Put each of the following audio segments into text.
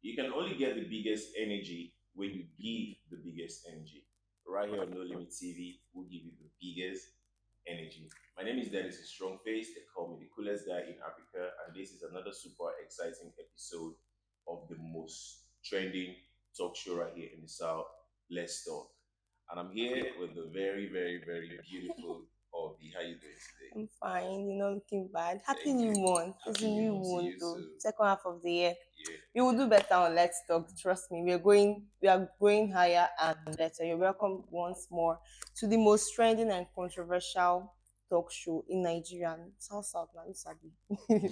You can only get the biggest energy when you give the biggest energy. Right here on No Limit TV, we'll give you the biggest energy. My name is Dennis, a strong face. They call me the coolest guy in Africa, and this is another super exciting episode of the most trending talk show right here in the South. Let's talk. And I'm here with the very, very, very beautiful Obi. How you doing today? I'm fine, looking bad. Happy Thank new you. month. It's a Happy New new Month to month, you though. too. Second half of the year. Yeah. We will do better on Let's Talk. Trust me. We are going higher and better. You're welcome once more to the most trending and controversial talk show in Nigeria. South now, you sabi.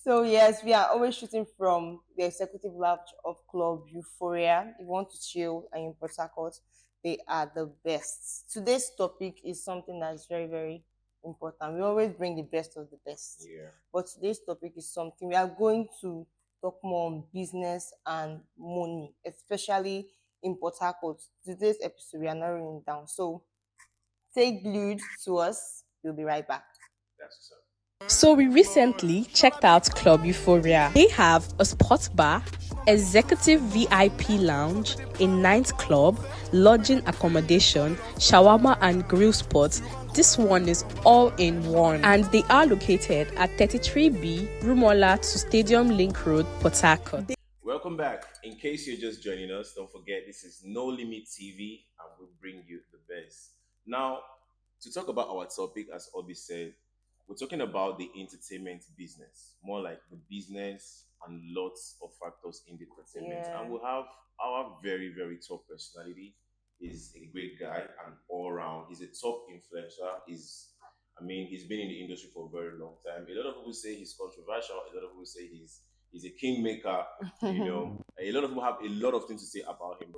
So yes, we are always shooting from the executive lounge of Club Euphoria. If you want to chill and in Port Harcourt, they are the best. Today's topic is something that's very, very important. We always bring the best of the best. Yeah. But today's topic is something we are going to talk more on business and money, especially in Port Harcourt. Today's episode, we are narrowing it down. So stay glued to us. We'll be right back. That's what's up. So we recently checked out Club Euphoria. They have a sports bar, executive VIP lounge, a night club, lodging accommodation, shawarma and grill spots. This one is all in one. And they are located at 33B, Rumola to Stadium Link Road, Port Harcourt. Welcome back. In case you're just joining us, don't forget this is No Limit TV and we bring you the best. Now, to talk about our topic, as Obi said, we're talking about the entertainment business, more like the business and lots of factors in the entertainment. Yeah. And we'll have our very, very top personality. He's a great guy and all around. He's a top influencer. He's been in the industry for a very long time. A lot of people say he's controversial. A lot of people say he's a kingmaker. A lot of people have a lot of things to say about him.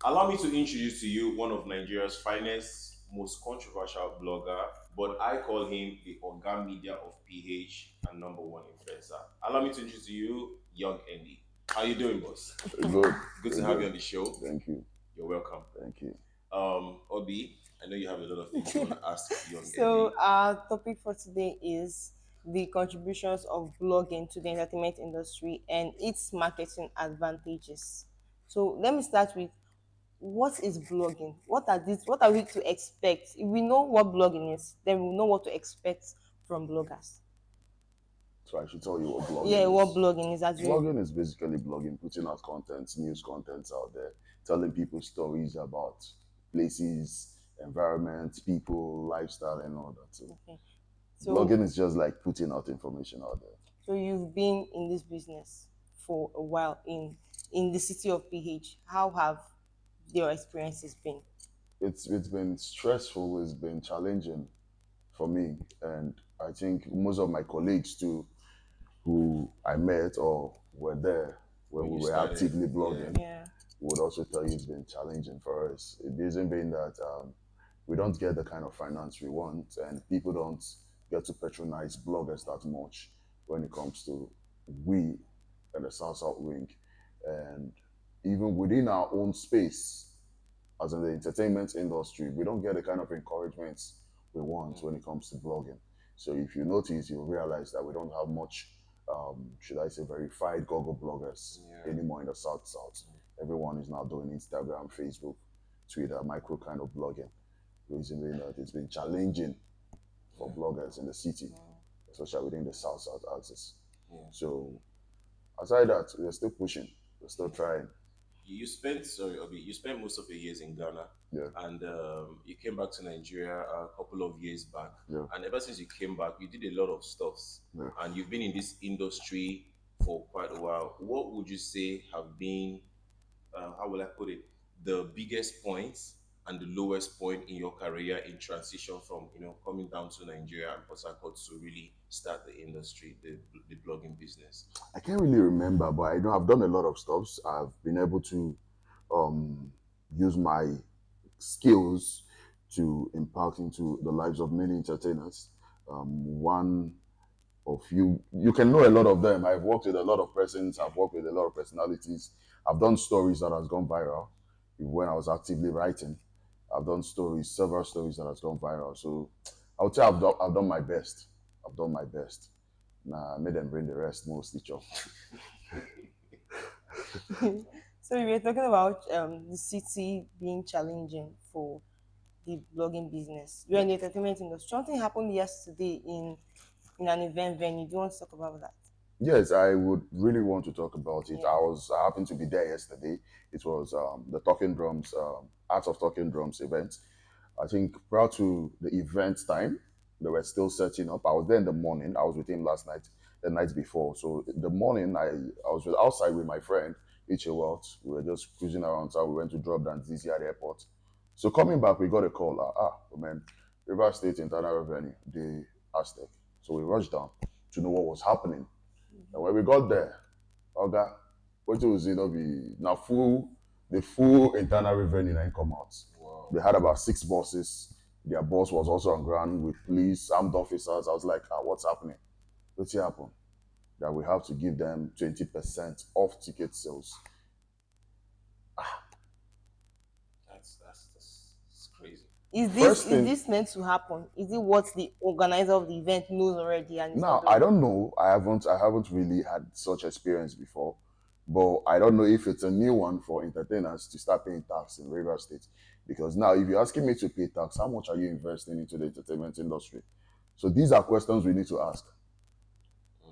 Allow me to introduce to you one of Nigeria's finest, most controversial blogger, but I call him the organ media of PH and number one influencer. Allow me to introduce to you Young Endy. How you doing, boss? Good. Good to have you on the show. Thank you. You're welcome. Thank you. Obi, I know you have a lot of things you want to ask Young So Endy. our topic for today is the contributions of blogging to the entertainment industry and its marketing advantages. So let me start with what is blogging? What are we to expect? If we know what blogging is, then we know what to expect from bloggers. So I should tell you what blogging Yeah, is. what blogging is as well. Blogging is basically blogging, putting out content, news contents out there, telling people stories about places, environment, people, lifestyle, and all that. So Okay. So blogging is just like putting out information out there. so you've been in this business for a while in the city of PH. How have your experiences been? It's been stressful. It's been challenging for me, and I think most of my colleagues too, who I met or were there when When we you were started, actively blogging, Yeah. would also tell you it's been challenging for us. The reason being that we don't get the kind of finance we want, and people don't get to patronize bloggers that much when it comes to we and the South South Wing. And even within our own space, as in the entertainment industry, we don't get the kind of encouragement we want when it comes to blogging. So if you notice, you'll realize that we don't have much, should I say, verified Google bloggers Yeah. anymore in the South South. Everyone is now doing Instagram, Facebook, Twitter, micro kind of blogging. Reason being that it's been challenging for bloggers in the city, especially within the South South axis. Yeah. So aside that, we're still pushing, we're still trying. You spent sorry, Obi, you spent most of your years in Ghana, Yeah, and you came back to Nigeria a couple of years back. yeah, And ever since you came back, you did a lot of stuffs, yeah. and you've been in this industry for quite a while. What would you say have been, how will I put it, the biggest points and the lowest point in your career in transition from coming down to Nigeria and Port Harcourt to really start the industry, the blogging business? I can't really remember, but I know I've done a lot of stuff. I've been able to um, use my skills to impact into the lives of many entertainers. One of you can know a lot of them. I've worked with a lot of persons. I've worked with a lot of personalities. I've done stories that has gone viral when I was actively writing. I've done stories, several stories that has gone viral. So I would say I've done my best. I've done my best. Nah, I made them bring the rest most each other. So we were talking about the city being challenging for the blogging business. You're in the entertainment industry. Something happened yesterday in an event venue. Do you want to talk about that? Yes, I would really want to talk about it. Yeah. I happened to be there yesterday. It was the Talking Drums, Art of Talking Drums event. I think prior to the event time, they were still setting up. I was there in the morning. I was with him last night, the night before. So in the morning, I was outside with my friend, Ichi Walt. We were just cruising around. So we went to drop down Zizi at the airport. So coming back, we got a call. Man, River State Internal Revenue, the Aztec. So we rushed down to know what was happening. And when we got there, Oga, what was it? Not be now full, the full internal revenue line come out. Wow. They had about 6 buses. Their boss was also on ground with police, armed officers. I was like, what's happening? What's happened? That we have to give them 20% off ticket sales. That's crazy. Is this First is thing, this meant to happen? Is it what the organizer of the event knows already and is not now doing I it? don't know. I haven't really had such experience before. But I don't know if it's a new one for entertainers to start paying tax in River State. Because now if you're asking me to pay tax, how much are you investing into the entertainment industry? So these are questions we need to ask.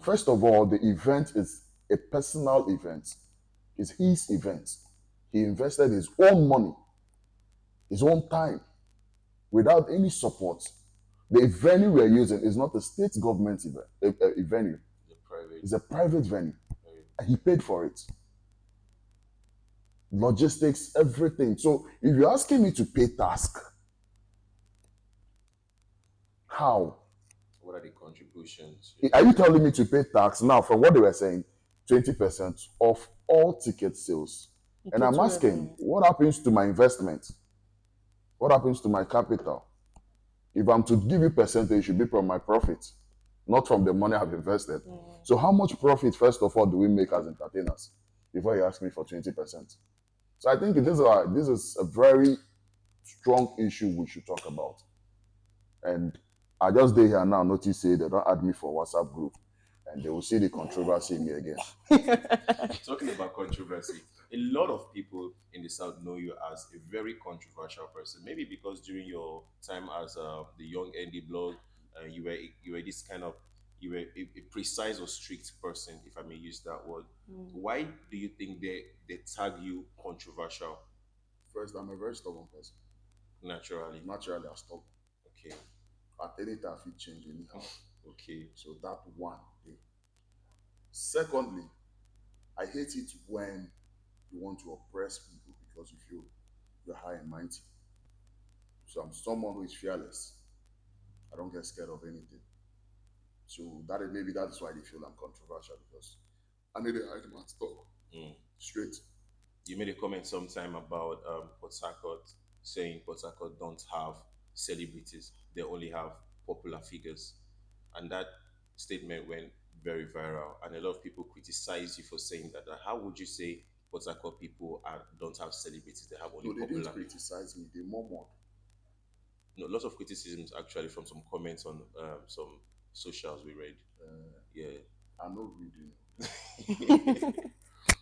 First of all, the event is a personal event. It's his event. He invested his own money, his own time, without any support. The venue we're using is not a state government a venue. The private. It's a private venue. Private. And he paid for it. Logistics, everything. So if you're asking me to pay task, how? What are the contributions? Are you telling me to pay tax now from what they were saying, 20% of all ticket sales? The And I'm total asking, revenue. what happens to my investment? What happens to my capital? If I'm to give you percentage, it should be from my profit, not from the money I've invested. So how much profit, first of all, do we make as entertainers before you ask me for 20%? So I think this is a very strong issue we should talk about. And I just day here now notice say they don't add me for WhatsApp group and they will see the controversy in me again. Talking about controversy, a lot of people in the South know you as a very controversial person. Maybe because during your time as the Young Endy blog, you were this kind of you were a precise or strict person, if I may use that word. Why do you think they tag you controversial First, I'm a very stubborn person. naturally? Naturally, I'm stubborn. Okay, At any time, I feel change anyhow. okay, So that one thing. Secondly, I hate it when you want to oppress people because you feel you're high and mighty. So I'm someone who is fearless. I don't get scared of anything. So maybe that is why they feel I'm controversial because I need to hide my talk Mm. straight. You made a comment sometime about Port Harcourt, saying Port Harcourt don't have celebrities; they only have popular figures, and that statement went very viral. And a lot of people criticize you for saying that. How would you say Port Harcourt people don't have celebrities; they have only No, they popular? didn't criticize me. They murmured. No, lots of criticisms actually from some comments on some socials we read. Yeah. I'm not reading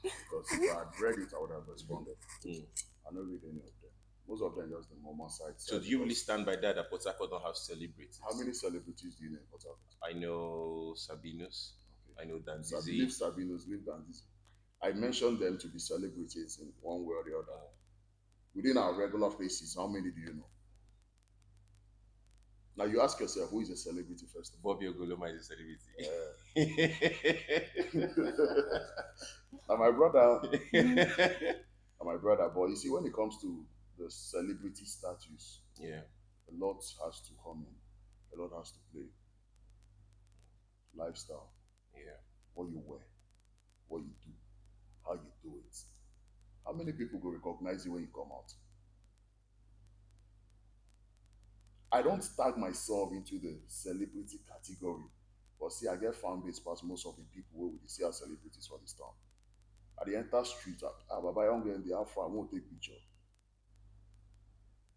because if I had read it, I would have responded. Mm. I don't read any of them. Most of them just the murmur side. So do you really stand by that Port Harcourt don't have celebrities? How many celebrities do you know in Port Harcourt? I know Sabinus. Okay. I know Leave Danzizi. Sabinos, leave Danzizi. I mentioned them to be celebrities in one way or the other. Within our regular faces, how many do you know? Now you ask yourself, who is a celebrity first of all? Bobby Ogoloma is a celebrity. Now my brother, but you see, when it comes to the celebrity status, Yeah. a lot has to come in, a lot has to play. Lifestyle, Yeah. what you wear, what you do, how you do it. How many people will recognize you when you come out? I don't tag myself into the celebrity category, but see, I get fan base past most of the people who will see as celebrities for this town. At the enter street, Baba Young and the Alpha, I won't take picture.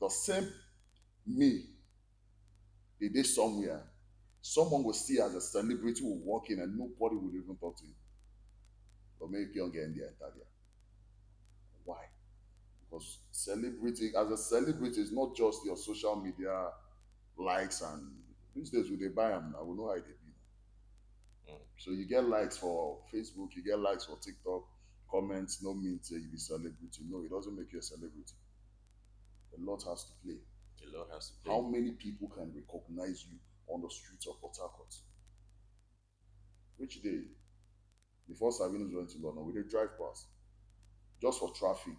The same me, they did somewhere, someone will see as a celebrity will walk in and nobody would even talk to him. But make Young Endy enter there. Why? Because celebrity, as a celebrity, it's not just your social media likes and these days when they buy them now, we know how they be. So you get likes for Facebook, you get likes for TikTok, comments, no mean say you be celebrity. No, it doesn't make you a celebrity. A lot has to play. A lot has to How play. many people can recognize you on the streets of Port Harcourt? Which day, before Sabinos went to London, we did drive past just for traffic.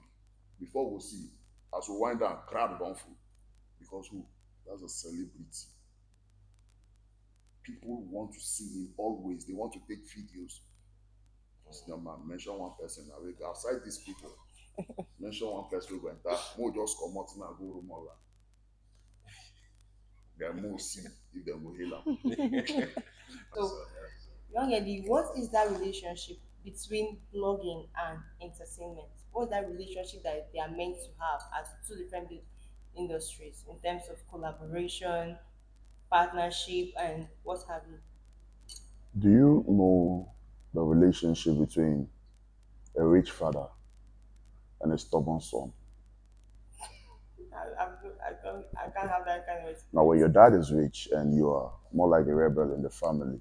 Before we see, as we wind down, crowd down full. Because who? That's a celebrity. People want to see him always. They want to take videos. No man, mention one person. I will outside these people. Mention one person who went that. More just come out now go room all that. Then more see if they will heal him. So, Young Eddie, what is that relationship between blogging and entertainment? What's that relationship that they are meant to have as two different industries in terms of collaboration, partnership, and what have you? Do you know the relationship between a rich father and a stubborn son? I can't have that kind of Now, when experience. your dad is rich and you are more like a rebel in the family,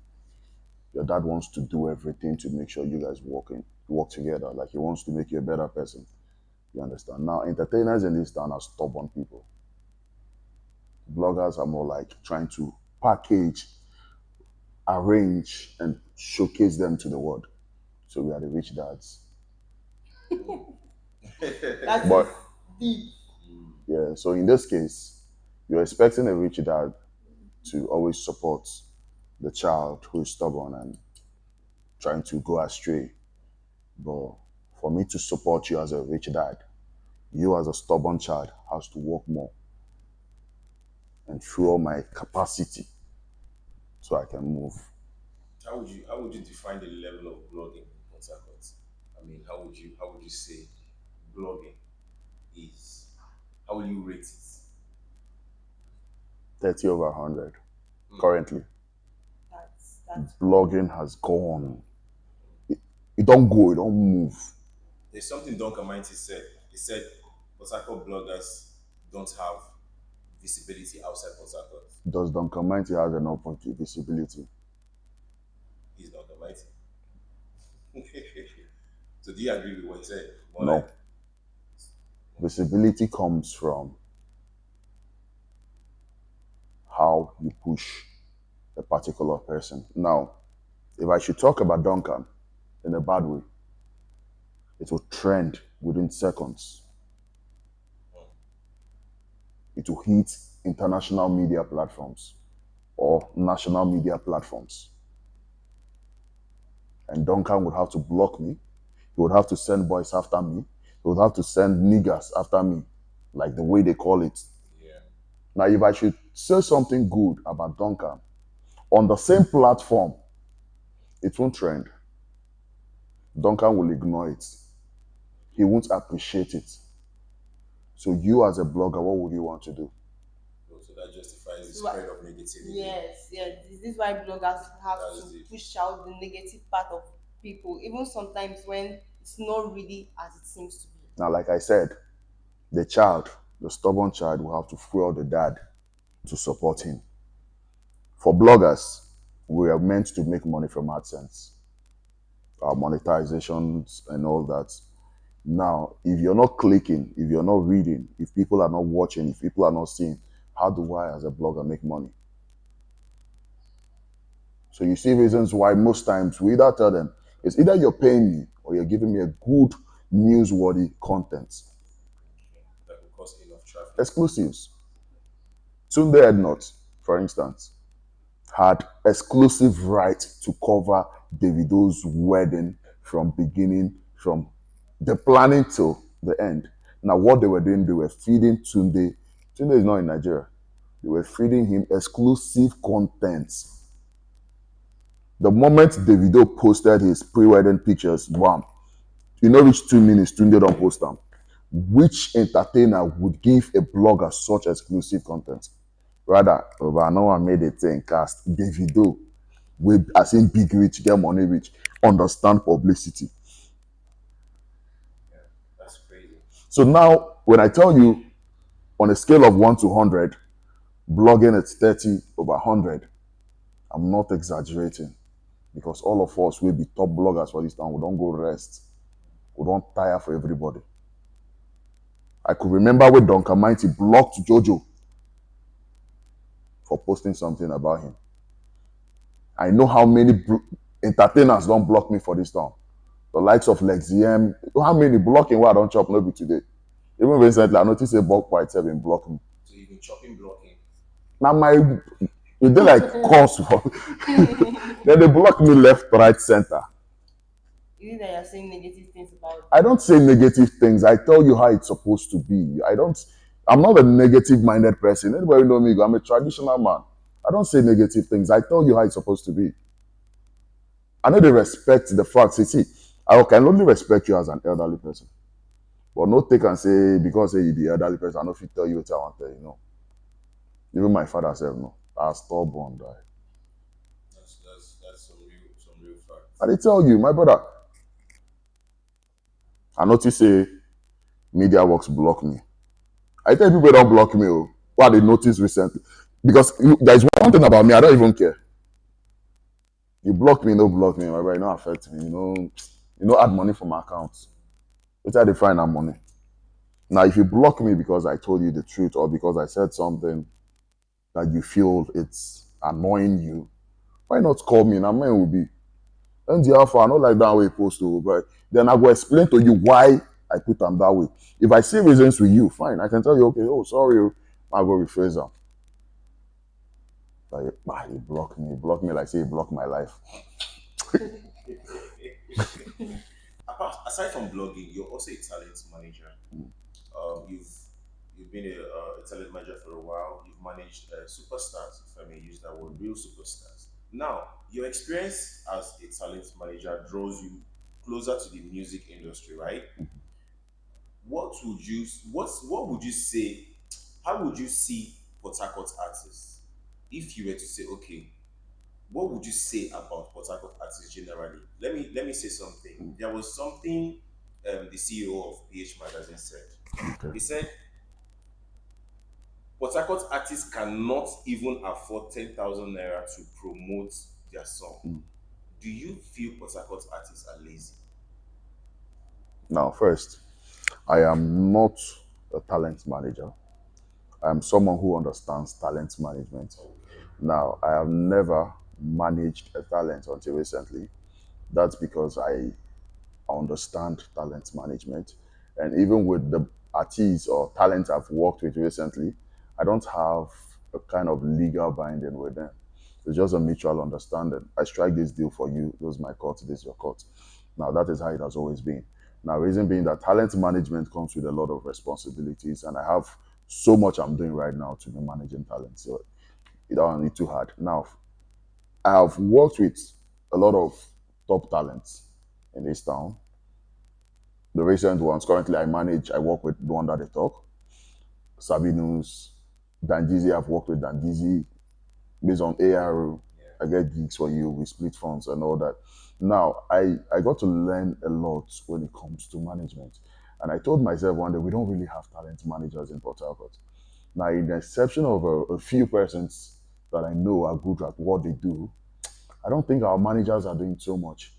your dad wants to do everything to make sure you guys work together. Like he wants to make you a better person. You understand? Now, entertainers in this town are stubborn people. Bloggers are more like trying to package, arrange, and showcase them to the world. So we are the rich dads. That is But deep. yeah, so in this case, you're expecting a rich dad to always support the child who is stubborn and trying to go astray. But for me to support you as a rich dad, you as a stubborn child has to work more and fuel my capacity so I can move. How would you define the level of blogging in Port Harcourt? I mean, how would you say blogging is? How will you rate it? 30 over 100 currently. That's Blogging has gone. It don't go, it don't move. There's something Duncan Mighty said. He said Port Harcourt bloggers don't have visibility outside Port Harcourt. Does Duncan Mighty has enough visibility? He's Duncan Mighty. So do you agree with what he said? More like No. Visibility comes from how you push a particular person. Now, if I should talk about Duncan in a bad way, it will trend within seconds. It will hit international media platforms or national media platforms. And Duncan would have to block me. He would have to send boys after me. He would have to send niggers after me, like the way they call it. yeah. Now, if I should say something good about Duncan on the same platform, it won't trend. Duncan will ignore it. He won't appreciate it. So you as a blogger, what would you want to do? So that justifies the So, spread of negativity. yes, yes. This is why bloggers have That's to the push out the negative part of people, even sometimes when it's not really as it seems to be. Now, like I said, the child, the stubborn child, will have to fuel the dad to support him. For bloggers, we are meant to make money from AdSense, our monetizations and all that. Now, if you're not clicking, if you're not reading, if people are not watching, if people are not seeing, how do I, as a blogger, make money? So you see reasons why most times we either tell them, it's either you're paying me or you're giving me a good newsworthy content. that will cause enough traffic. Exclusives. Tunde Ednot, for instance, had exclusive right to cover Davido's wedding from beginning, from the planning till the end. Now, what they were doing, they were feeding Tunde. Tunde is not in Nigeria. They were feeding him exclusive content. The moment Davido posted his pre-wedding pictures, wham, you know which 2 minutes Tunde don't post them. Which entertainer would give a blogger such exclusive content? Rather, Obama made a thing cast Davido with as in big rich, get money rich, understand publicity. That's crazy. So now, when I tell you on a scale of 1 to 100, blogging it's 30 over 100, I'm not exaggerating because all of us will be top bloggers for this town. We don't go rest. We don't tire for everybody. I could remember when Duncan Mighty blocked Jojo for posting something about him. I know how many entertainers don't block me for this town. The likes of Lexiem, how many blocking why I don't chop maybe today. Even recently, I noticed a bulk white have been blocking me. So you've been chopping blocking. Now my they like course for then they block me left, right, center. Is it that you're saying negative things about I don't say negative things. I tell you how it's supposed to be. I'm not a negative minded person. Anybody know me? I'm a traditional man. I don't say negative things. I tell you how it's supposed to be. I know they respect the fact. See, I can only respect you as an elderly person. But no take and say, because say you the elderly person, I know if you tell you what I want to tell you. No. Even my father said no. I stubborn guy. That's some real facts. I they tell you, my brother. I notice say media works block me. I tell people don't block me. Oh, what they noticed recently. Because there's one thing about me, I don't even care. You block me, no block me, my brother, it don't affect me. Add money for my account. It's how they find that money. Now, if you block me because I told you the truth or because I said something that you feel it's annoying you, why not call me? Now, man will be. And the alpha, I not like that way supposed to, but then I will explain to you why I put them that way. If I see reasons with you, fine. I can tell you, okay, oh, sorry, I go rephrase them. Like, you block me like say you block my life. Aside from blogging, you're also a talent manager. You've been a talent manager for a while. You've managed superstars, if I may use that word, real superstars. Now, your experience as a talent manager draws you closer to the music industry, right? What would you say? How would you see Port Harcourt artists if you were to say, okay, what would you say about Port Harcourt artists generally? Let me say something. There was something the CEO of PH Magazine said. Okay. He said Port Harcourt artists cannot even afford 10,000 naira to promote their song. Do you feel Port Harcourt artists are lazy? Now, first, I am not a talent manager. I'm someone who understands talent management. Now, I have never managed a talent until recently. That's because I understand talent management. And even with the artists or talent I've worked with recently, I don't have a kind of legal binding with them. It's just a mutual understanding. I strike this deal for you, this is my cut, this is your cut. Now that is how it has always been. Now, reason being that talent management comes with a lot of responsibilities, and I have so much I'm doing right now to be managing talent. So it don't need too hard. Now, I have worked with a lot of top talents in this town. The recent ones, currently I work with the one that they talk. Sabinus, Dandizi, I've worked with Dandizi based on ARO. I get gigs for you, we split funds and all that. Now, I got to learn a lot when it comes to management. And I told myself one day, we don't really have talent managers in Port Harcourt. Now, in the exception of a few persons that I know are good at what they do, I don't think our managers are doing so much.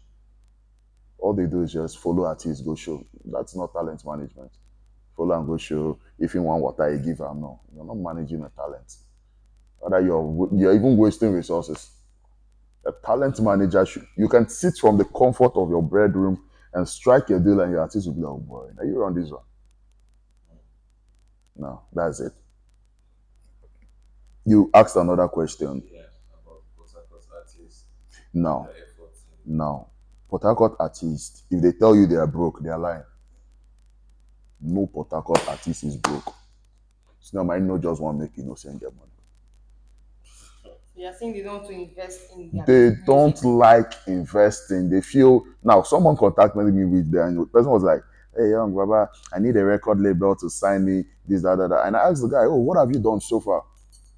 All they do is just follow artists, go show. That's not talent management. Follow and go show. If you want water, you give them. No, you're not managing a talent. Rather, you're even wasting resources. A talent manager you can sit from the comfort of your bedroom and strike a deal, and your artist will be like, "Oh boy, now you run this one." No, that's it. You asked another question. Yeah, about Port Harcourt artists, Now, their efforts. now, Port Harcourt artists, if they tell you they are broke, they are lying. No Port Harcourt artist is broke. So now, might not just want to make innocent get money. You're saying they don't want to invest in their They music. don't like investing. They feel now. Someone contacted me with them, and the person was like, "Hey, young Baba, I need a record label to sign me this, that, that." And I asked the guy, "Oh, what have you done so far?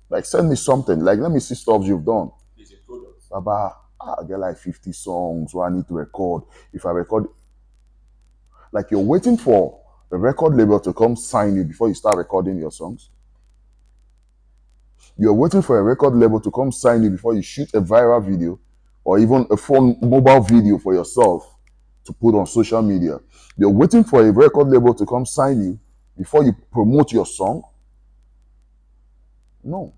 Like, send me something. Like, let me see stuff you've done." It's a product. Baba, I get like 50 songs. What I need to record. If I record, like, you're waiting for A record label to come sign you before you start recording your songs. You're waiting for a record label to come sign you before you shoot a viral video or even a phone mobile video for yourself to put on social media. You're waiting for a record label to come sign you before you promote your song. No.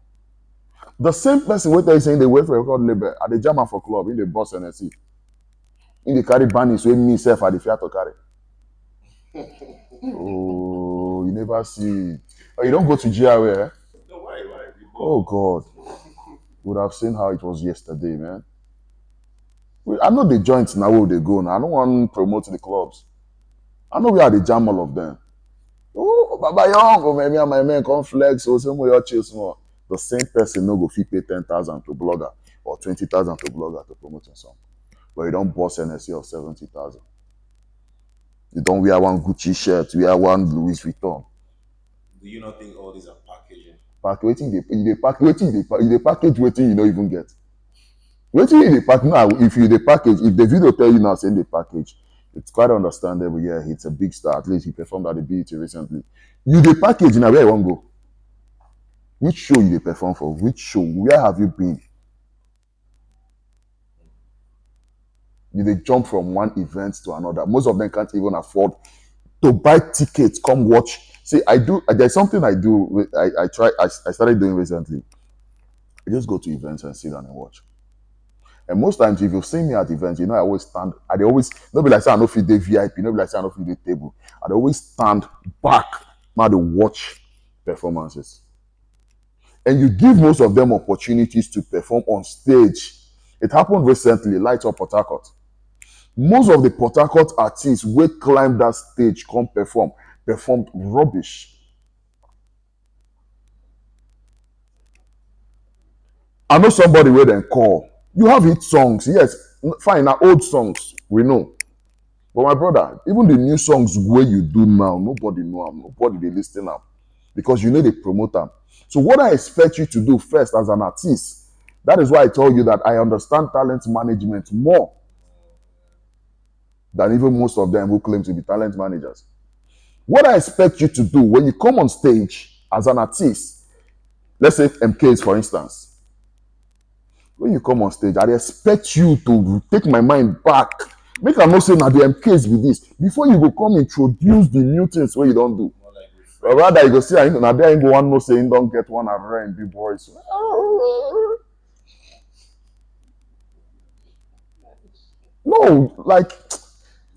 The same person wait there saying they wait for a record label at the German for club in the boss NSC. In the carry bunnies with me self at the Fiat to carry. Oh, you never see it. Oh, you don't go to GRA, eh? No, why? We Oh go. God. Would have seen how it was yesterday, man. I know the joints now where they go now. I don't want to promote the clubs. I know we are the jam all of them. Oh, Baba Young, oh, me and my man come flex, so some way you chase more. The same person no go fit pay 10,000 to blogger or 20,000 to blogger to promote a song. But you don't boss NSC of 70,000. You don't wear one Gucci shirt, wear one Louis Vuitton. Do you not think all these are packaging? Pack waiting, they pack waiting, they package waiting you don't even get. Waiting in the pack now, if you the package, if the video tell you now saying the package, it's quite understandable. Yeah, it's a big star. At least he performed at the BET recently. You the package now, where you want go? Which show you they perform for? Which show? Where have you been? You they jump from one event to another. Most of them can't even afford to buy tickets. Come watch. See, I do. There's something I do. I started doing recently. I just go to events and sit down and watch. And most times, if you've seen me at events, you know I always stand. I dey always no be like say I no fit dey VIP, no be like say I no fit dey table. I dey always stand back, man, to watch performances. And you give most of them opportunities to perform on stage. It happened recently, Light Up Port Harcourt. Most of the Port Harcourt artists wey climb that stage come performed rubbish. I know somebody wey dem call. You have hit songs, yes, fine, na old songs, we know. But my brother, even the new songs where you do now, nobody know them, nobody they listen am because you know they promote them. So what I expect you to do first as an artist, that is why I told you that I understand talent management more than even most of them who claim to be talent managers. What I expect you to do when you come on stage as an artist, let's say MKs for instance, when you come on stage, I expect you to take my mind back. Make I know say na the MKs be this. Before you go come introduce the new things where you don't do. More like But refresh. rather you go see na there you go one know say you don't get one and big boys. No, like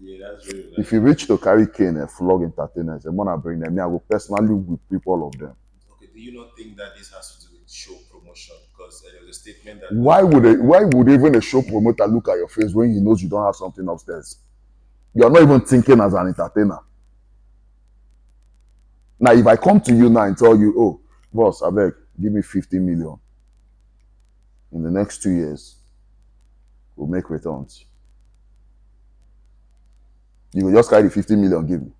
Yeah, that's really if nice. you reach to carry cane and flog entertainers, and wanna bring them, me, I will personally whip people all of them. Okay, do you not think that this has to do with show promotion? Because there was a statement that Why would even a show promoter look at your face when he knows you don't have something upstairs? You're not even thinking as an entertainer. Now, if I come to you now and tell you, oh, boss, I beg, give me 50 million in the next 2 years, we'll make returns. You will just carry the 50 million, give me.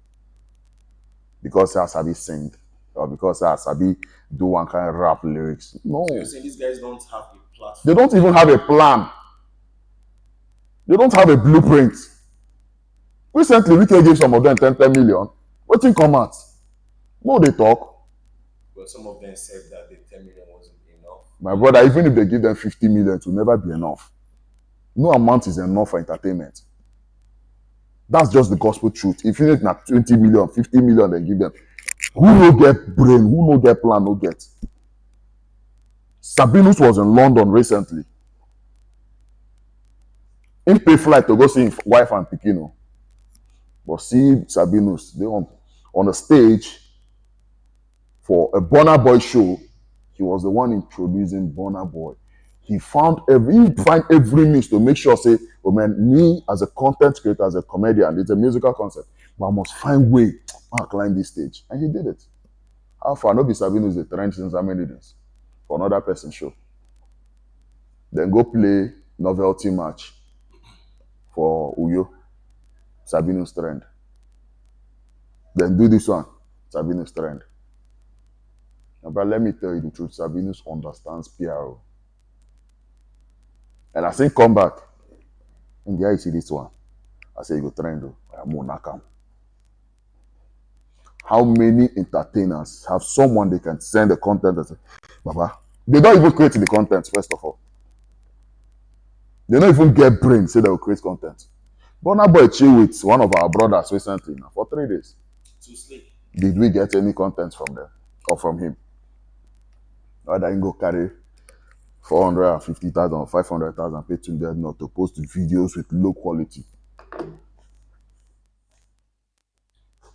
Because I sabi sing, or because I sabi do one kind of rap lyrics. No. so you're saying these guys don't have a They platform. don't even have a plan. They don't have a blueprint. Recently, we can give some of them 10 million. What thing come out? No, they talk. But some of them said that the 10 million wasn't enough. My brother, even if they give them 50 million, it will never be enough. No amount is enough for entertainment. That's just the gospel truth. If you need na 20 million, 50 million, then give them. Who no get brain? Who no get plan? No get. Sabinus was in London recently. He pay flight to go see his wife and Pikino. But see Sabinus, they on the stage for a Burna Boy show. He was the one introducing Burna Boy. He find every means to make sure say, oh man, me as a content creator, as a comedian, it's a musical concept, but I must find way to climb this stage, and he did it. How far? No be Sabinus the trend since how many days for another person show. Then go play novelty match for Uyo, Sabinus trend. Then do this one, Sabinus trend. But let me tell you the truth, Sabinus understands PRO. And I think come back. In the eye, you see this one. I say you go trend. I'm gonna knock him. How many entertainers have someone they can send the content and say, Baba, they don't even create the content, first of all. They don't even get brain, say they will create content. Burna Boy chill with one of our brothers recently now for 3 days. To sleep. Did we get any content from them or from him? Or that he go carry 450,000 or 500,000 pay to them not to post videos with low quality.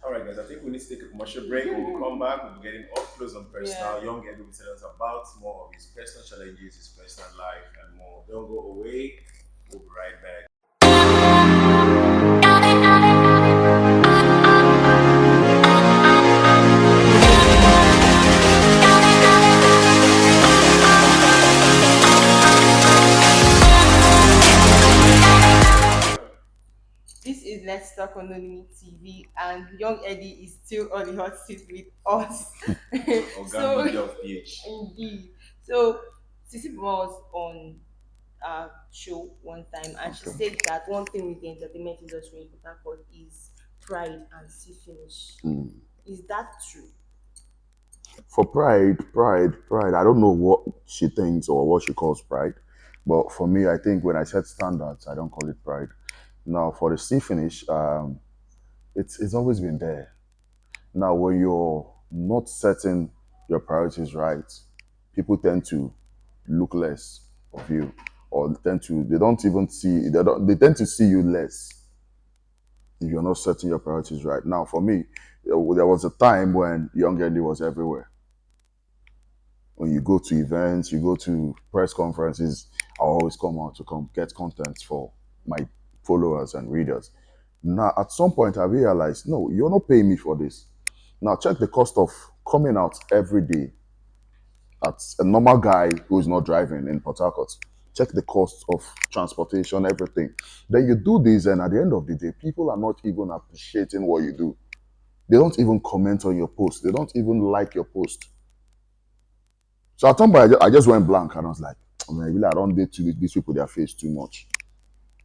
All right, guys. I think we need to take a commercial break. When we come back, we'll be getting up close and personal. Yeah. Young Endy will tell us about more of his personal challenges, his personal life, and more. Don't go away. We'll be right back. This is Let's Talk on No Limit TV, and Young Eddie is still on the hot seat with us. Organ So, media of PH. indeed. So, Sissy was on a show one time, and she said that one thing with the entertainment industry in Port Harcourt is pride and see finish. Is that true? For pride, I don't know what she thinks or what she calls pride. But for me, I think when I set standards, I don't call it pride. Now, for the sea finish, it's always been there. Now, when you're not setting your priorities right, people tend to look less of you, or they don't even see they tend to see you less if you're not setting your priorities right. Now, for me, there was a time when Young Endy was everywhere. When you go to events, you go to press conferences, I always come out to come get content for my followers and readers. Now, at some point, I realized, no, you're not paying me for this. Now, check the cost of coming out every day as a normal guy who is not driving in Port Harcourt. Check the cost of transportation, everything. Then you do this, and at the end of the day, people are not even appreciating what you do. They don't even comment on your post. They don't even like your post. So at some point, I just went blank and I was like, oh, man, really, I don't date these people, their face too much.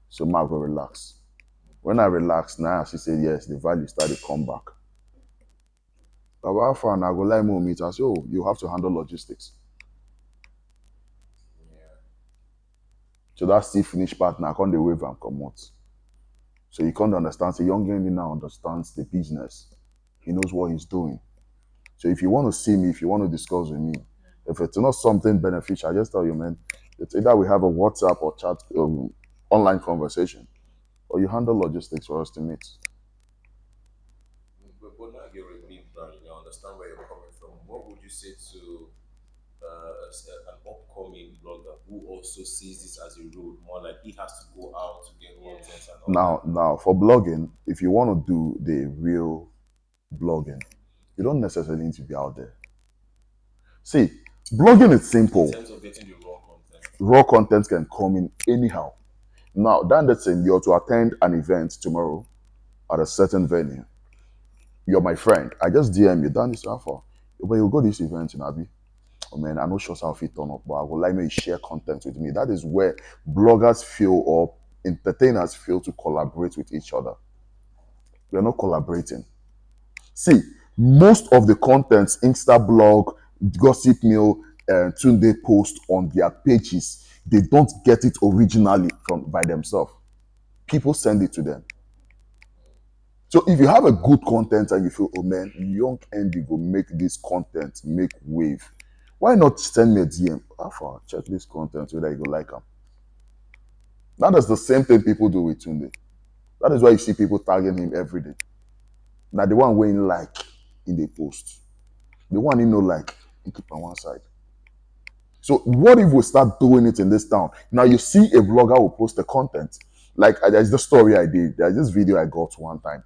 So I go relax. When I relaxed, now she said, yes, the value started to come back. But how far I go like more meet? I said, oh, you have to handle logistics. Yeah. So that still finish part now, I can't wave and come out. So you can't understand. So Young Endy now understands the business. He knows what he's doing. So if you want to see me, if you want to discuss with me, if it's not something beneficial, I just tell you, man, it's either we have a WhatsApp or chat, online conversation, or you handle logistics for us to meet. But now you're a big brand, I understand where you're coming from. What would you say to an upcoming blogger who also sees this as a road, more like he has to go out to get content and all Now, for blogging, if you want to do the real blogging, you don't necessarily need to be out there. See, blogging is that? In simple. terms of getting the raw content. Raw content can come in anyhow. Now, that's saying you're to attend an event tomorrow at a certain venue. You're my friend. I just DM you, Dan, this Alpha. But you go this event in Abi. Oh man, I'm not sure how fit turn up, but I would like me to share content with me. That is where bloggers feel or entertainers feel to collaborate with each other. We are not collaborating. See, most of the contents, Insta blog, Gossip Mill, Tunde post on their pages, they don't get it originally from by themselves. People send it to them. So if you have a good content and you feel, oh man, Young Endy go make this content make wave, why not send me a DM? Alpha, check this content whether you go like them. That is the same thing people do with Tunde. That is why you see people tagging him every day. Now the one weighing like in the post, the one you know like, you keep on one side. So what if we start doing it in this town? Now you see a vlogger will post the content. Like there's the story I did. There's this video I got one time.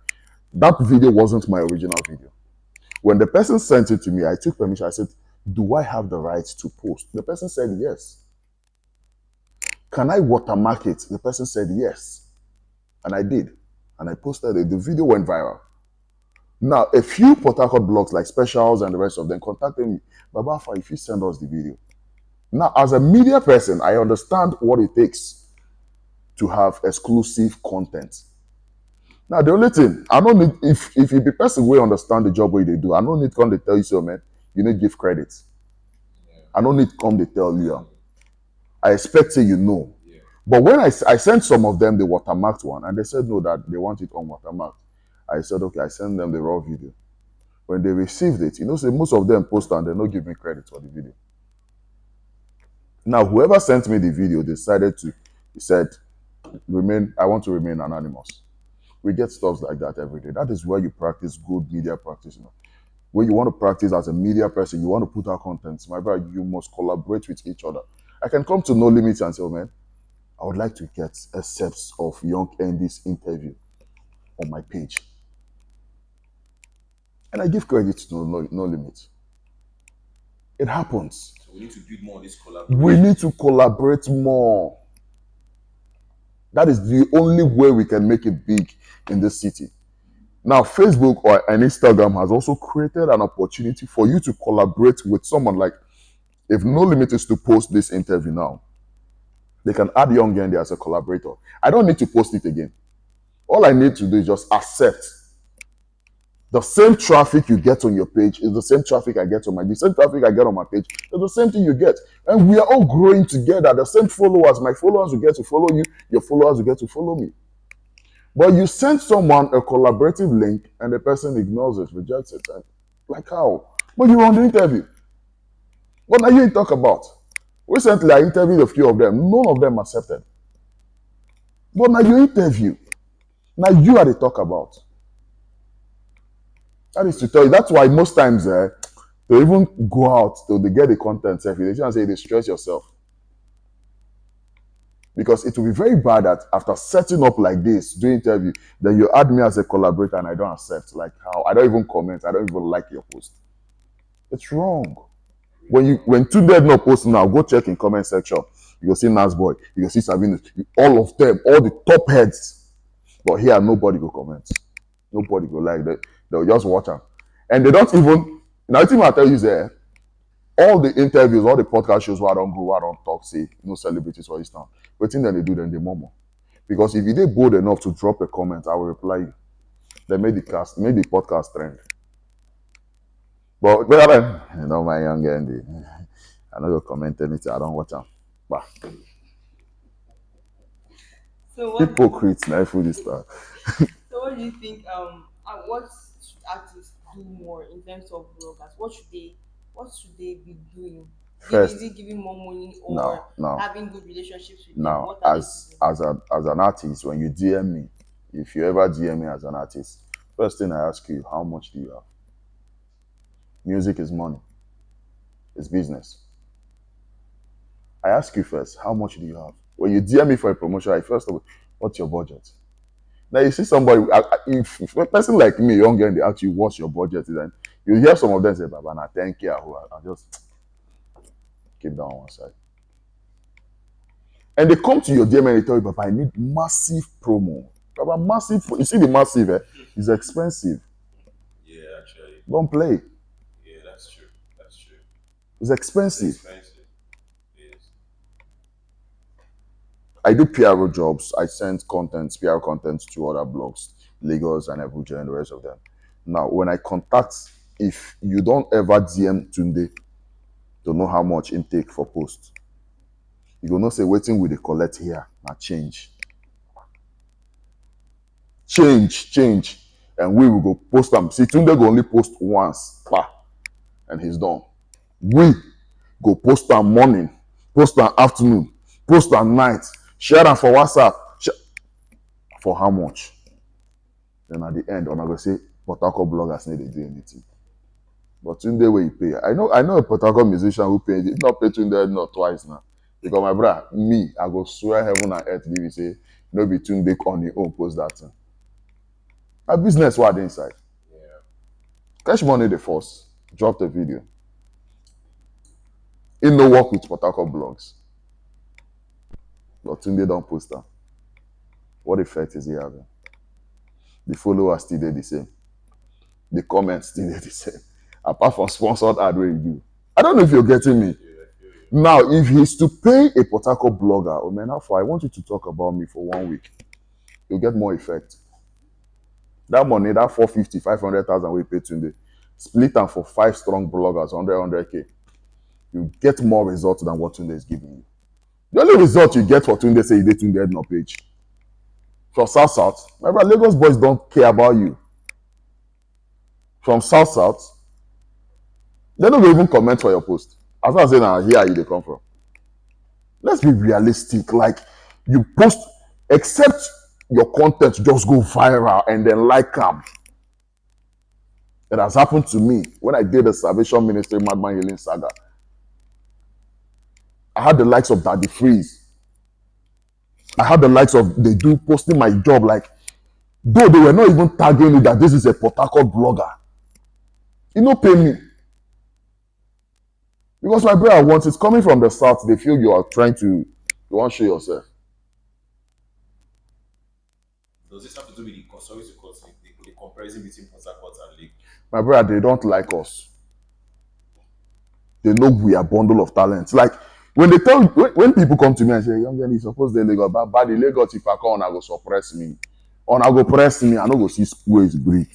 That video wasn't my original video. When the person sent it to me, I took permission. I said, do I have the right to post? The person said yes. Can I watermark it? The person said yes. And I did. And I posted it. The video went viral. Now, a few Port Harcourt blogs like Specials and the rest of them contacted me. Baba Alpha, if you send us the video. Now, as a media person, I understand what it takes to have exclusive content. Now the only thing I don't need, if you be person wey understand the job wey they do, I don't need come to tell you so, man. You need give credit. I don't need come to tell you. I expect say you know. But when I sent some of them the watermarked one, and they said no, that they want it on watermarked. I said okay, I send them the raw video. When they received it, you know, say most of them post and they don't give me credit for the video. Now whoever sent me the video decided to, he said, remain. I want to remain anonymous. We get stuff like that every day. That is where you practice good media practice. You know, when you want to practice as a media person, you want to put out content. My brother, you must collaborate with each other. I can come to No Limits and say, oh man, I would like to get excerpts of Young Endy's interview on my page. And I give credit to No Limits. It happens. So we need to build more of this collaboration. We need to collaborate more. That is the only way we can make it big in this city. Now, Facebook or an Instagram has also created an opportunity for you to collaborate with someone. Like, if No Limit is to post this interview now, they can add Young Endy as a collaborator. I don't need to post it again. All I need to do is just accept. The same traffic you get on your page is the same traffic I get on my, the same traffic I get on my page is the same thing you get. And we are all growing together. The same followers, my followers will get to follow you, your followers will get to follow me. But you send someone a collaborative link and the person ignores it, rejects it. Like how? But you were on the interview. What are you talk about? Recently, I interviewed a few of them. None of them accepted. But now you interview. Now you are the talk about. That is to tell you. That's why most times to even go out to get the content, they just say they stress yourself. Because it will be very bad that after setting up like this, doing interview, then you add me as a collaborator and I don't accept. Like how? I don't even comment. I don't even like your post. It's wrong. When two dead not post now, go check in comment section. You go see Nasboy, you go see Sabine, all of them, all the top heads. But here nobody go comment. Nobody go like that. They'll just watch them. And they don't even, now I think I tell you there, all the interviews, all the podcast shows where I don't go, where I don't talk, say, no celebrities for this town. But then they do, then they murmur. Because if you did bold enough to drop a comment, I will reply you. They made the podcast trend. But better than, you know, my Young Endy. I know you comment anything, I don't watch them. But So what? hypocrites, now food this stuff. So what do you think? What should artists do more in terms of bloggers? What should they be doing? First, Is it giving more money or no. having good relationships with them? Now, What are as an artist, when you DM me, if you ever DM me as an artist, first thing I ask you, how much do you have? Music is money. It's business. I ask you first, how much do you have? When you DM me for a promotion, I first of all, what's your budget? Now you see somebody, if a person like me, Young Endy, ask you what's your budget, then you hear some of them say, Baba, na 10K, I just keep that on one side. And they come to your DM and they tell you, Baba, I need massive promo. Baba, massive, you see the massive, it's expensive. Yeah, actually. Don't play. Yeah, that's true. That's true. It's expensive. It's expensive. Yes. I do PRO jobs. I send content, PR content to other blogs, Lagos and Abuja and the rest of them. Now, when I contact, if you don't ever DM Tunde to know how much intake for post, you go not say waiting with the collect here, now change. Change. And we will go post them. See, Tunde go only post once, and he's done. We go post them morning, post them afternoon, post them night, share them for WhatsApp. For how much? Then at the end, I'm gonna say, Port Harcourt bloggers need to do anything. But Tunde where you pay. I know a Port Harcourt musician who paid it. Not pay Tunde not twice now. Because my brother, me, I go swear heaven and earth, give you say, no be Tunde on the own post that thing. A business what inside. Yeah. Cash money the first. Drop the video. In no work with Port Harcourt blogs. But Tunde don't post that. What effect is he having? The followers still the same. The comments still the same. Apart from sponsored ad where you do. I don't know if you're getting me. Now, if he's to pay a Port Harcourt blogger, oh man, how far? I want you to talk about me for 1 week. You'll get more effect. That money, that 450, 500,000 we pay today, split them for five strong bloggers, 100, you get more results than what Tunde is giving you. The only result you get for Tunde say you did Tunde head no page. From South South, remember Lagos boys don't care about you. From South South, they don't even comment for your post. As I say now, here you they come from. Let's be realistic. Like you post, except your content just go viral and then like them. It has happened to me when I did the Salvation Ministry Madman Healing Saga. I had the likes of Daddy Freeze. I had the likes of they do posting my job like though they were not even tagging me that this is a Port Harcourt blogger. You know, pay me. Because my brother, once it's coming from the south, they feel you are trying to, you want to show yourself. Does this have to do with the sorry to cut the comparison between Port Harcourt and Lake? My brother, they don't like us. They know we are a bundle of talents. Like when they tell when people come to me and say, Young Endy, suppose they Lagos, but the Lagos if I come, I go suppress me. Or I go press me, I no go see ways breathe.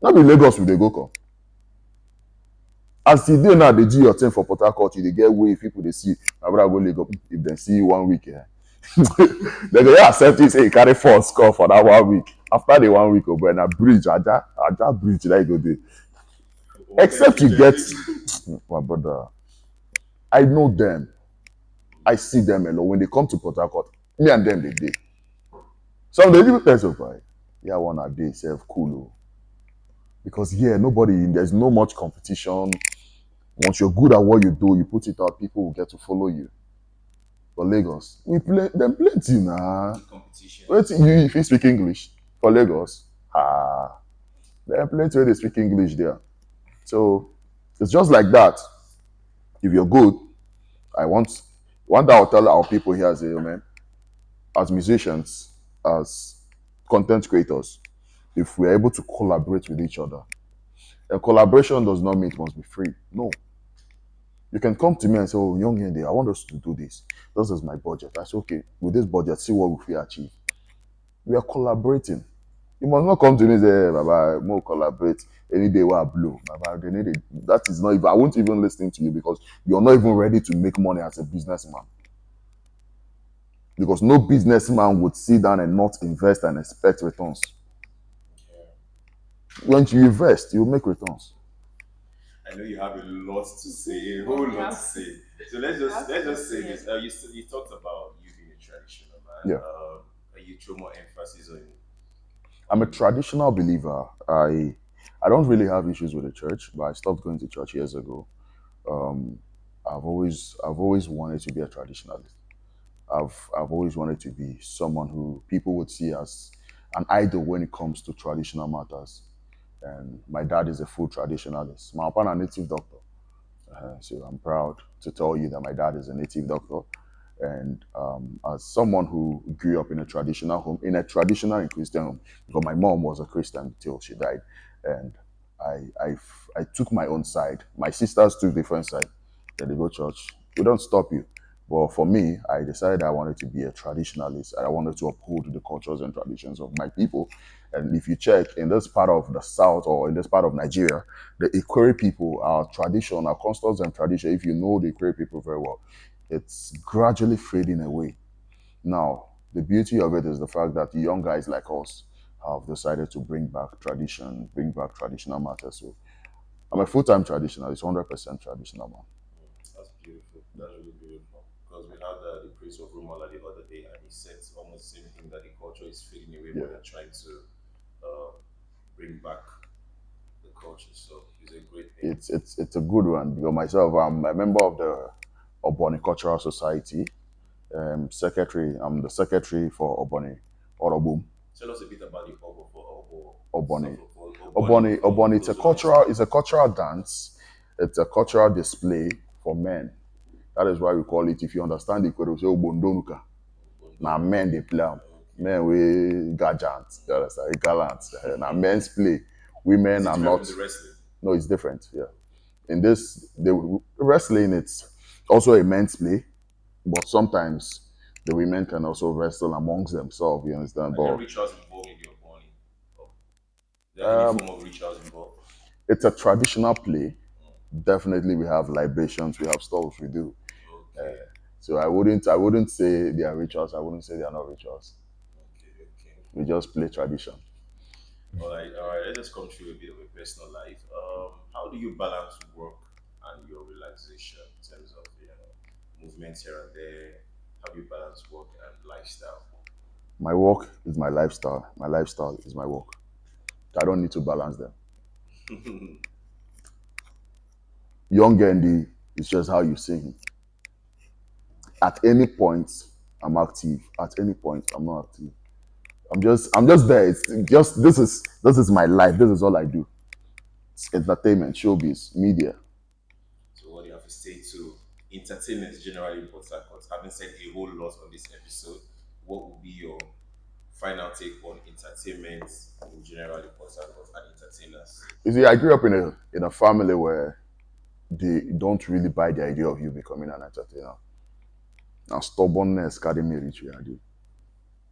Not be Lagos will they go come. As the day now they do your thing for Port Harcourt, they get way if people they see, my brother go Lagos. If they see you 1 week, they go accept it, say you carry four score for that 1 week. After the 1 week, oh boy, na bridge, Aja bridge that you go there. Except you get, my brother, I know them. I see them alone. When they come to Port Harcourt, me and them, they did. Some they even tell us, right? Yeah, one a day, self cool. Oh. Because yeah, nobody, there's no much competition. Once you're good at what you do, you put it out, people will get to follow you. For Lagos, we play them plenty nah. Competition. Wait, you if you speak English for Lagos, there are plenty where they speak English there. So it's just like that. If you're good, I want one day I'll tell our people here as man, as musicians, as content creators, if we're able to collaborate with each other. And collaboration does not mean it must be free. No. You can come to me and say, oh, Young Endy, I want us to do this. This is my budget. I say, okay, with this budget, see what we achieve. We are collaborating. You must not come to me and say, hey, Baba, more collaborate. Any day we are blue. Baba, that is not even, I won't even listen to you because you're not even ready to make money as a businessman. Because no businessman would sit down and not invest and expect returns. When you invest, you make returns. I know you have a lot to say, a whole lot to say. So let's just say this. You talked about you being a traditional man. Yeah. You throw more emphasis on. I'm a traditional believer. I don't really have issues with the church, but I stopped going to church years ago. Um, I've always wanted to be a traditionalist. I've always wanted to be someone who people would see as an idol when it comes to traditional matters. And my dad is a full traditionalist. My papa a native doctor. So I'm proud to tell you that my dad is a native doctor. And as someone who grew up in a traditional home, in a traditional and Christian home, because my mom was a Christian till she died, and I took my own side. My sisters took different side. They go church. We don't stop you. But for me, I decided I wanted to be a traditionalist. I wanted to uphold the cultures and traditions of my people. And if you check in this part of the South or in this part of Nigeria, the Ikwere people, our tradition, our customs and tradition, if you know the Ikwere people very well, it's gradually fading away. Now, the beauty of it is the fact that young guys like us have decided to bring back tradition, bring back traditional matters. So I'm a full-time traditionalist, 100% traditional man. That's beautiful. That's really beautiful. Because we had the praise of Rumala the other day, and he said almost the same thing that the culture is fading away, but they're trying to bring back the culture. So it's a great thing. It's a good one because myself, I'm a member of the Oboni Cultural Society. Secretary. I'm the secretary for Oboni Orobum. Tell us a bit about the Obo for Oboni. Oboni. Oboni. It's a cultural dance. It's a cultural display for men. That is why we call it. If you understand the code, we say Obondonuka. Now men they play. Men we gallant. You understand? Gallant. Now men's play. Women are not. No, it's different. Yeah. In this, the wrestling, it's also a men's play, but sometimes the women can also wrestle amongst themselves. You understand? But rituals involved in the Oboni. there any form of rituals involved? It's a traditional play. Definitely, we have libations, we have stuff we do. Okay, So I wouldn't say they are rituals. I wouldn't say they are not rituals. okay, okay. We just play tradition. All right. Let's just come through a bit of a personal life. How do you balance work and your relaxation in terms of movements here and there? How do you balance work and lifestyle? My work is my lifestyle. My lifestyle is my work. I don't need to balance them. Young Endy is just how you see him. At any point, I'm active. At any point, I'm not active. I'm just there. It's just this is my life. This is all I do. It's entertainment, showbiz, media. So, what do you have to say to entertainment generally in Port Harcourt? Having said a whole lot on this episode, what would be your final take on entertainment in general in Port Harcourt and entertainers? You see, I grew up in a family where they don't really buy the idea of you becoming an entertainer. Now stubbornness carry me reach where I do.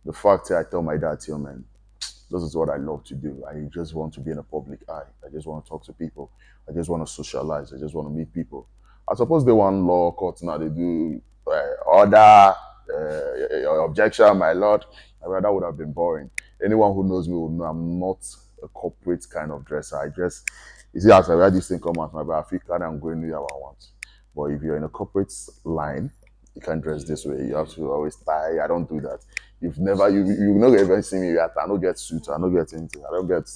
The fact that I tell my dad, "Yo, man, this is what I love to do. I just want to be in a public eye. I just want to talk to people. I just want to socialize. I just want to meet people." I suppose they want law courts now. They do order, objection, my lord. That would have been boring. Anyone who knows me would know I'm not a corporate kind of dresser. I dress, you see, as I wear this thing come out, my bra, I feel kind of I'm going anywhere I want. But if you're in a corporate line, you can't dress this way. You have to always tie. I don't do that. You not ever see me at I don't get suit, I don't get anything. I don't get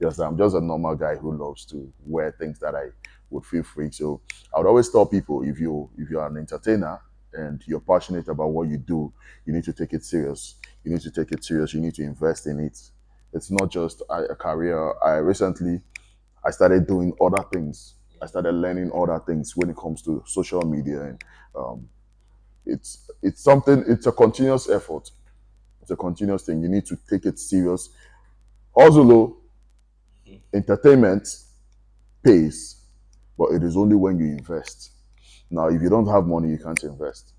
yes, I'm just a normal guy who loves to wear things that I would feel free. So I would always tell people if you're an entertainer and you're passionate about what you do, you need to take it serious. You need to take it serious. You need to invest in it. It's not just a career. I started doing other things. I started learning other things when it comes to social media, and um, it's something. It's a continuous effort. It's a continuous thing. You need to take it serious. Also, though, entertainment pays, but it is only when you invest. Now, if you don't have money, you can't invest.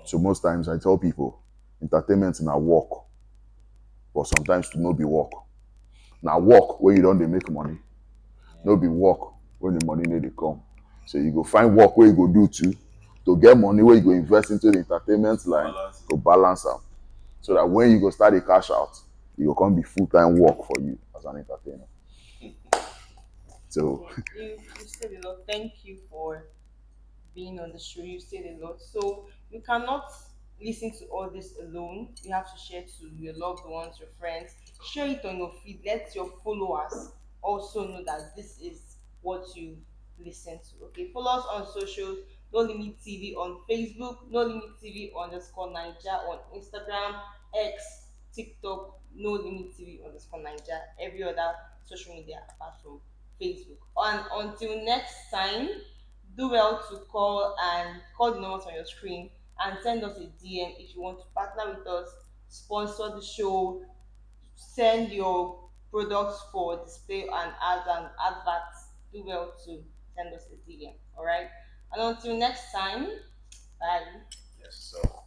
So most times I tell people, entertainment na work, but sometimes to no be work. Now work where you don't dey make money, no be work when the money no dey come. So you go find work where you go do too, to get money where you go invest into the entertainment line Balance. to balance am. So that when you go start the cash out, it go come be full-time work for you as an entertainer. So Okay, you said a lot. Thank you for being on the show. You said a lot. So you cannot listen to all this alone. You have to share to your loved ones, your friends. Share it on your feed. Let your followers also know that this is what you listen to. Okay, follow us on socials. No Limit TV on Facebook. No Limit TV underscore Niger on Instagram, X, TikTok. No Limit TV underscore Niger. Every other social media apart from Facebook. And until next time, do well to call the numbers on your screen and send us a DM if you want to partner with us, sponsor the show, send your products for display and ads and adverts. Do well to send us a DM. All right. And until next time, bye. Yes. So